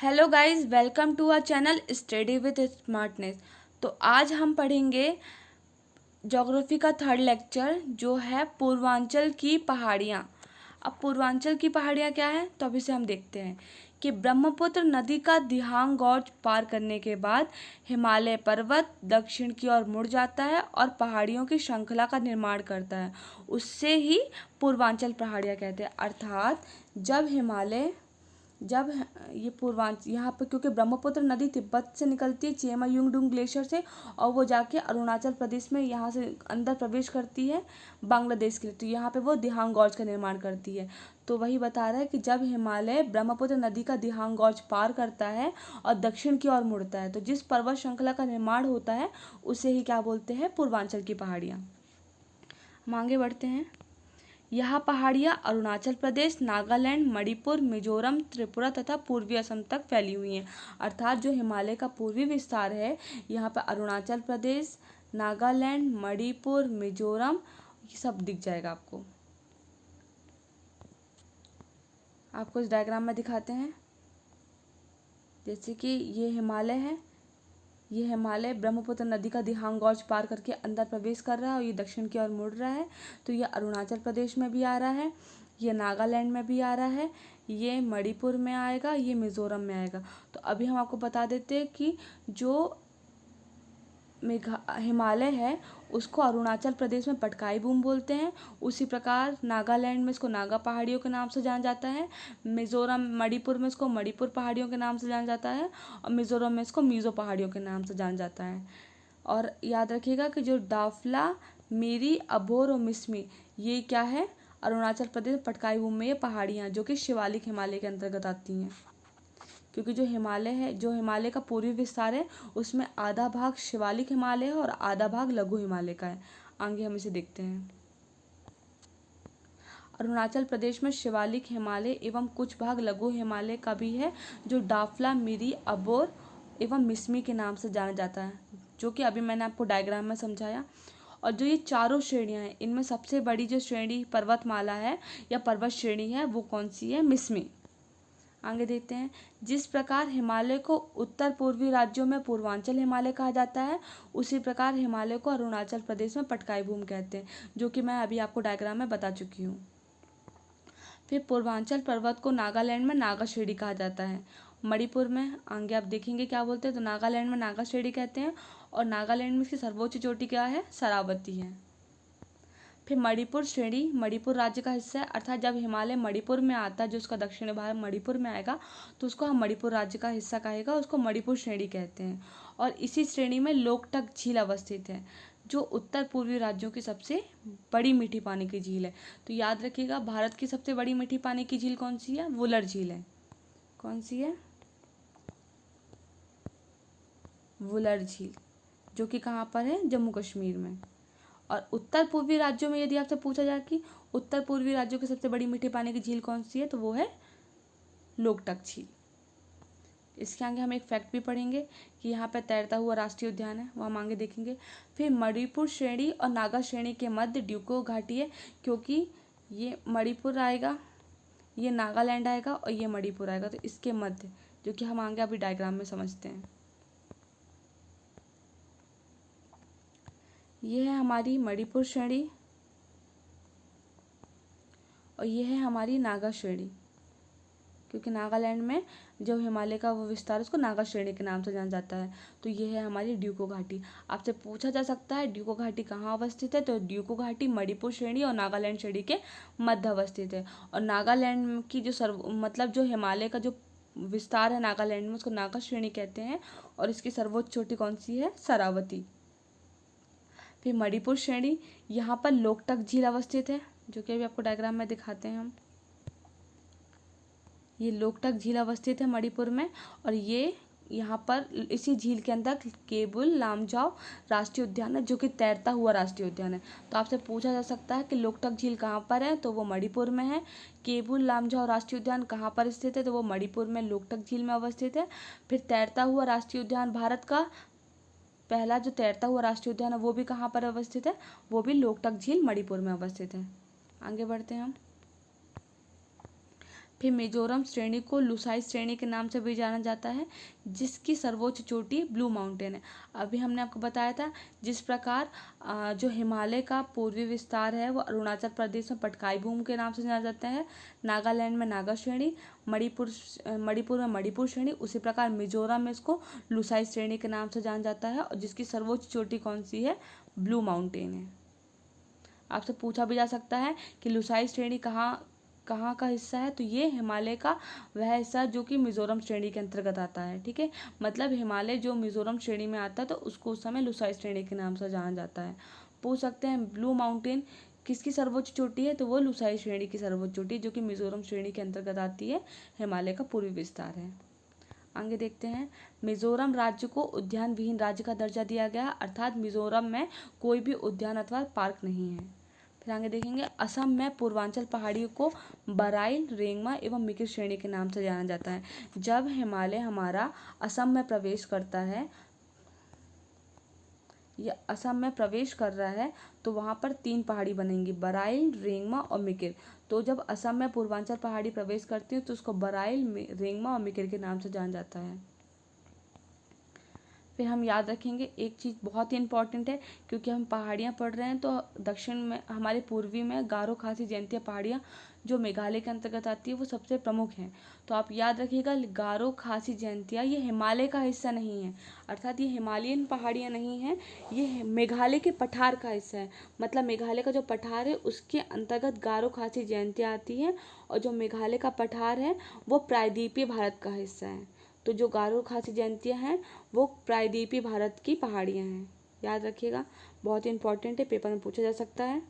Hello guys, welcome to our channel study with smartness. तो आज हम पढ़ेंगे ज्योग्राफी का थर्ड लेक्चर जो है पूर्वांचल की पहाड़ियाँ। अब पूर्वांचल की पहाड़ियाँ क्या है तो अभी से हम देखते हैं कि ब्रह्मपुत्र नदी का दिहांग गॉर्ज पार करने के बाद हिमालय पर्वत दक्षिण की ओर मुड़ जाता है और पहाड़ियों की श्रृंखला का निर्माण करता है। उससे ही पूर्वांचल पहाड़ियाँ कहते हैं। अर्थात जब ये पूर्वांचल यहाँ पर, क्योंकि ब्रह्मपुत्र नदी तिब्बत से निकलती है चेमायुंगडुंग ग्लेशियर से, और वो जाके अरुणाचल प्रदेश में यहाँ से अंदर प्रवेश करती है बांग्लादेश के लिए, तो यहाँ पे वो दिहांग गॉर्ज का निर्माण करती है। तो वही बता रहा है कि जब हिमालय ब्रह्मपुत्र नदी का दिहांग गॉर्ज पार करता है और दक्षिण की ओर मुड़ता है तो जिस पर्वत श्रृंखला का निर्माण होता है उसे ही क्या बोलते हैं, पूर्वांचल की पहाड़ियाँ। हम आगे बढ़ते हैं। यह पहाड़ियाँ अरुणाचल प्रदेश, नागालैंड, मणिपुर, मिजोरम, त्रिपुरा तथा पूर्वी असम तक फैली हुई हैं। अर्थात जो हिमालय का पूर्वी विस्तार है, यहाँ पर अरुणाचल प्रदेश, नागालैंड, मणिपुर, मिजोरम, ये सब दिख जाएगा आपको। इस डायग्राम में दिखाते हैं। जैसे कि ये हिमालय है, ये हिमालय ब्रह्मपुत्र नदी का दिहांग गॉर्ज पार करके अंदर प्रवेश कर रहा है और ये दक्षिण की ओर मुड़ रहा है। तो ये अरुणाचल प्रदेश में भी आ रहा है, ये नागालैंड में भी आ रहा है, ये मणिपुर में आएगा, ये मिज़ोरम में आएगा। तो अभी हम आपको बता देते हैं कि जो हिमालय है उसको अरुणाचल प्रदेश में पटकाई बूम बोलते हैं। उसी प्रकार नागालैंड में इसको नागा पहाड़ियों के नाम से जाना जाता है, मिज़ोरम मणिपुर में इसको मणिपुर पहाड़ियों के नाम से जाना जाता है, और मिज़ोरम में इसको मिज़ो पहाड़ियों के नाम से जाना जाता है। और याद रखिएगा कि जो डाफला, मिरी, अबोर और मिसमी, ये क्या है, अरुणाचल प्रदेश पटकाई बूम में ये पहाड़ियाँ जो कि शिवालिक हिमालय के अंतर्गत आती हैं। क्योंकि जो हिमालय का पूर्वी विस्तार है उसमें आधा भाग शिवालिक हिमालय है और आधा भाग लघु हिमालय का है। आगे हम इसे देखते हैं। अरुणाचल प्रदेश में शिवालिक हिमालय एवं कुछ भाग लघु हिमालय का भी है जो डाफला, मिरी, अबोर एवं मिसमी के नाम से जाना जाता है, जो कि अभी मैंने आपको डायग्राम में समझाया। और जो ये चारों श्रेणियाँ हैं इनमें सबसे बड़ी जो श्रेणी पर्वतमाला है या पर्वत श्रेणी है वो कौन सी है, मिसमी। आगे देखते हैं। जिस प्रकार हिमालय को उत्तर पूर्वी राज्यों में पूर्वांचल हिमालय कहा जाता है, उसी प्रकार हिमालय को अरुणाचल प्रदेश में पटकाई भूमि कहते हैं, जो कि मैं अभी आपको डायग्राम में बता चुकी हूँ। फिर पूर्वांचल पर्वत को नागालैंड में नागा श्रेणी कहा जाता है। मणिपुर में आगे आप देखेंगे क्या बोलते हैं, तो नागालैंड में नागा श्रेणी कहते हैं, और नागालैंड में इसकी सर्वोच्च चोटी क्या है, शरावती है। फिर मणिपुर श्रेणी मणिपुर राज्य का हिस्सा है। अर्थात जब हिमालय मणिपुर में आता है, जो उसका दक्षिणी भाग मणिपुर में आएगा, तो उसको हम मणिपुर राज्य का हिस्सा कहेगा, उसको मणिपुर श्रेणी कहते हैं। और इसी श्रेणी में लोकटक झील अवस्थित है, जो उत्तर पूर्वी राज्यों की सबसे बड़ी मीठी पानी की झील है। तो याद रखिएगा, भारत की सबसे बड़ी मीठी पानी की झील कौन सी है, वुलर झील है। कौन सी है, वुलर झील, जो कि कहाँ पर है, जम्मू कश्मीर में। और उत्तर पूर्वी राज्यों में यदि आपसे पूछा जाए कि उत्तर पूर्वी राज्यों की सबसे बड़ी मीठे पानी की झील कौन सी है, तो वो है लोकटक झील। इसके आगे हम एक फैक्ट भी पढ़ेंगे कि यहाँ पे तैरता हुआ राष्ट्रीय उद्यान है, वो हम आगे देखेंगे। फिर मणिपुर श्रेणी और नागा श्रेणी के मध्य ड्यूको घाटी है, क्योंकि ये मणिपुर आएगा, ये नागालैंड आएगा और ये मणिपुर आएगा, तो इसके मध्य, जो कि हम आगे अभी डायग्राम में समझते हैं। ये है हमारी मणिपुर श्रेणी और ये है हमारी नागा श्रेणी, क्योंकि नागालैंड में जो हिमालय का वो विस्तार है उसको नागा श्रेणी के नाम से जाना जाता है। तो ये है हमारी ड्यूको घाटी। आपसे पूछा जा सकता है ड्यूको घाटी कहाँ अवस्थित है, तो ड्यूको घाटी मणिपुर श्रेणी और नागालैंड श्रेणी के मध्य अवस्थित है। और नागालैंड की जो जो हिमालय का जो विस्तार है नागालैंड में, उसको नागा श्रेणी कहते हैं, और इसकी सर्वोच्च चोटी कौन सी है, शरावती। फिर मणिपुर श्रेणी, यहाँ पर लोकटक झील अवस्थित है, जो कि अभी आपको डायग्राम में दिखाते हैं हम। ये लोकटक झील अवस्थित है मणिपुर में, और ये यहाँ पर इसी झील के अंदर केबुल लामजाओ राष्ट्रीय उद्यान है, जो कि तैरता हुआ राष्ट्रीय उद्यान है। तो आपसे पूछा जा सकता है कि लोकटक झील कहाँ पर है, तो वो मणिपुर में है। केबुल लामजाओ राष्ट्रीय उद्यान कहाँ पर स्थित है, तो वो मणिपुर में लोकटक झील में अवस्थित है। फिर तैरता हुआ राष्ट्रीय उद्यान, भारत का पहला जो तैरता हुआ राष्ट्रीय उद्यान है वो भी कहाँ पर अवस्थित है, वो भी लोकटक झील मणिपुर में अवस्थित है। आगे बढ़ते हैं हम। फिर मिजोरम श्रेणी को लुसाई श्रेणी के नाम से भी जाना जाता है, जिसकी सर्वोच्च चोटी ब्लू माउंटेन है। अभी हमने आपको बताया था जिस प्रकार जो हिमालय का पूर्वी विस्तार है वो अरुणाचल प्रदेश में पटकाई भूमि के नाम से जाना जाता है, नागालैंड में नागा श्रेणी, मणिपुर में मणिपुर श्रेणी, उसी प्रकार मिजोरम में इसको लुसाई श्रेणी के नाम से जाना जाता है, और जिसकी सर्वोच्च चोटी कौन सी है, ब्लू माउंटेन है। आपसे पूछा भी जा सकता है कि लुसाई श्रेणी कहाँ का हिस्सा है, तो ये हिमालय का वह हिस्सा जो कि मिजोरम श्रेणी के अंतर्गत आता है। ठीक है, मतलब हिमालय जो मिजोरम श्रेणी में आता है तो उसको उस समय लुसाई श्रेणी के नाम से जाना जाता है। पूछ सकते हैं ब्लू माउंटेन किसकी सर्वोच्च चोटी है, तो वो लुसाई श्रेणी की सर्वोच्च चोटी जो कि मिजोरम श्रेणी के अंतर्गत आती है, हिमालय का पूर्वी विस्तार है। आगे देखते हैं, मिजोरम राज्य को उद्यान विहीन राज्य का दर्जा दिया गया, अर्थात मिजोरम में कोई भी उद्यान अथवा पार्क नहीं है। फिर आगे देखेंगे, असम में पूर्वांचल पहाड़ियों को बराइल, रेंगमा एवं मिकिर श्रेणी के नाम से जाना जाता है। जब हिमालय हमारा असम में प्रवेश करता है या असम में प्रवेश कर रहा है तो वहाँ पर 3 पहाड़ी बनेंगी, बराइल, रेंगमा और मिकिर। तो जब असम में पूर्वांचल पहाड़ी प्रवेश करती है तो उसको बराइल, रेंगमा और मिकिर के नाम से जाना जाता है। फिर हम याद रखेंगे एक चीज़ बहुत ही इंपॉर्टेंट है, क्योंकि हम पहाड़ियाँ पढ़ रहे हैं, तो दक्षिण में हमारे पूर्वी में गारो, खासी, जयंतिया पहाड़ियाँ जो मेघालय के अंतर्गत आती है वो सबसे प्रमुख हैं। तो आप याद रखिएगा, गारो, खासी, जयंतिया ये हिमालय का हिस्सा नहीं है, अर्थात ये हिमालयन पहाड़ियाँ नहीं हैं, ये मेघालय के पठार का हिस्सा है। मतलब मेघालय का जो पठार है उसके अंतर्गत गारो, खासी, जयंतिया आती है, और जो मेघालय का पठार है वो प्रायद्वीपीय भारत का हिस्सा है। तो जो गारो, खासी, जयंतिया हैं वो प्रायद्वीपीय भारत की पहाड़ियाँ हैं, याद रखिएगा, बहुत ही इंपॉर्टेंट है, पेपर में पूछा जा सकता है।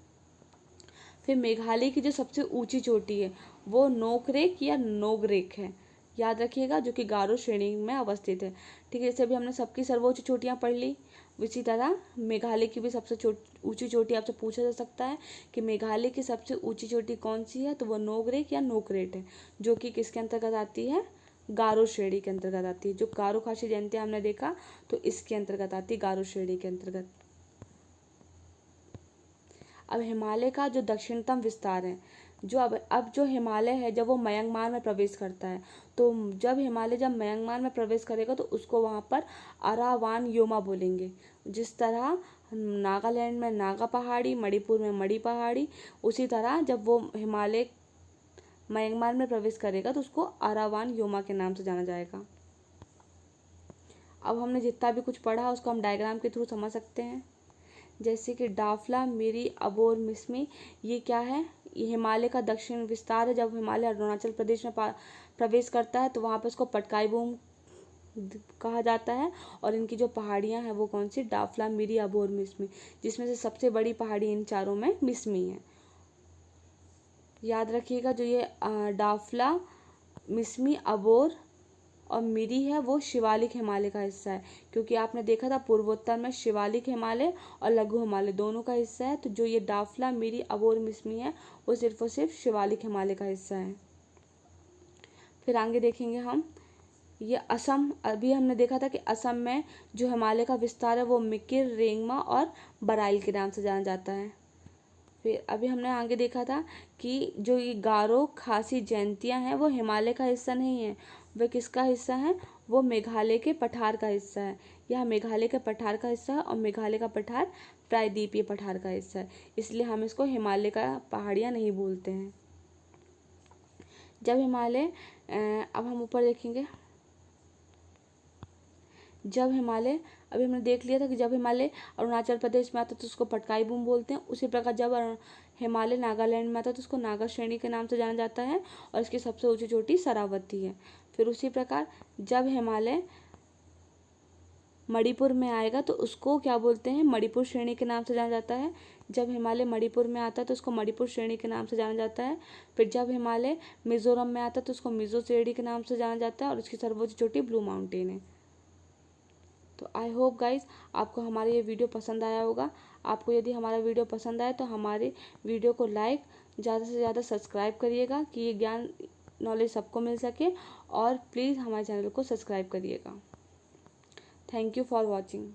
फिर मेघालय की जो सबसे ऊंची चोटी है वो नोकरेक या नोगरेक है, याद रखिएगा, जो कि गारो श्रेणी में अवस्थित है। ठीक है, जैसे अभी हमने सबकी सर्वोच्च चोटियाँ पढ़ ली, इसी तरह मेघालय की भी सबसे ऊंची चोटी आपसे पूछा जा सकता है कि मेघालय की सबसे ऊंची चोटी कौन सी है, तो वो नोगरेक या नोकरेट है, जो कि किसके अंतर्गत आती है, गारो श्रेणी के अंतर्गत आती है। जो गारो, खासी, जयंतिया हमने देखा तो इसके अंतर्गत आती है, गारो श्रेणी के अंतर्गत। अब हिमालय का जो दक्षिणतम विस्तार है, जो अब जो हिमालय है जब वो म्यांमार में प्रवेश करता है, तो जब म्यांमार में प्रवेश करेगा तो उसको वहाँ पर अरावान योमा बोलेंगे। जिस तरह नागालैंड में नागा पहाड़ी, मणिपुर में मणि पहाड़ी, उसी तरह जब वो हिमालय म्यांमार में प्रवेश करेगा तो उसको अरावान योमा के नाम से जाना जाएगा। अब हमने जितना भी कुछ पढ़ा उसको हम डायग्राम के थ्रू समझ सकते हैं, जैसे कि डाफला, मिरी, अबोर, मिसमी, ये क्या है, ये हिमालय का दक्षिण विस्तार है। जब हिमालय अरुणाचल प्रदेश में प्रवेश करता है तो वहाँ पर इसको पटकाई भूमि कहा जाता है, और इनकी जो पहाड़ियाँ हैं वो कौन सी, डाफला, मिरी, अबोर, मिसमी, जिसमें से सबसे बड़ी पहाड़ी इन चारों में मिसमी है। याद रखिएगा, जो ये डाफला, मिसमी, अबोर और मिरी है वो शिवालिक हिमालय का हिस्सा है, क्योंकि आपने देखा था पूर्वोत्तर में शिवालिक हिमालय और लघु हिमालय दोनों का हिस्सा है। तो जो ये डाफला, मिरी, अबोर, मिसमी है वो सिर्फ और सिर्फ शिवालिक हिमालय का हिस्सा है। फिर आगे देखेंगे हम, ये असम, अभी हमने देखा था कि असम में जो हिमालय का विस्तार है वो मिकिर, रेंगमा और बराइल के नाम से जाना जाता है। फिर अभी हमने आगे देखा था कि जो ये गारो, खासी, जयंतिया हैं वो हिमालय का हिस्सा नहीं है, वह किसका हिस्सा है, वो मेघालय के पठार का हिस्सा है। यह मेघालय के पठार का हिस्सा है और मेघालय का पठार प्रायद्वीपीय पठार का हिस्सा है, इसलिए हम इसको हिमालय का पहाड़ियाँ नहीं बोलते हैं। जब हिमालय, अब हम ऊपर देखेंगे, जब हिमालय, अभी हमने देख लिया था कि जब हिमालय अरुणाचल प्रदेश में आता तो उसको पटकाई भूमि बोलते हैं। उसी प्रकार जब हिमालय नागालैंड में आता है तो उसको नागा श्रेणी के नाम से जाना जाता है, और इसकी सबसे ऊंची चोटी शरावती है। फिर उसी प्रकार जब हिमालय मणिपुर में आएगा तो उसको क्या बोलते हैं, मणिपुर श्रेणी के नाम से जाना जाता है। जब हिमालय मणिपुर में आता है तो उसको मणिपुर श्रेणी के नाम से जाना जाता है। फिर जब हिमालय मिजोरम में आता है तो उसको मिजो श्रेणी के नाम से जाना जाता है, और उसकी सर्वोच्च चोटी ब्लू माउंटेन है। तो आई होप गाइज आपको हमारा ये वीडियो पसंद आया होगा। आपको यदि हमारा वीडियो पसंद आए तो हमारे वीडियो को लाइक, ज़्यादा से ज़्यादा सब्सक्राइब करिएगा कि ये ज्ञान, नॉलेज सबको मिल सके, और प्लीज़ हमारे चैनल को सब्सक्राइब करिएगा। Thank you for watching.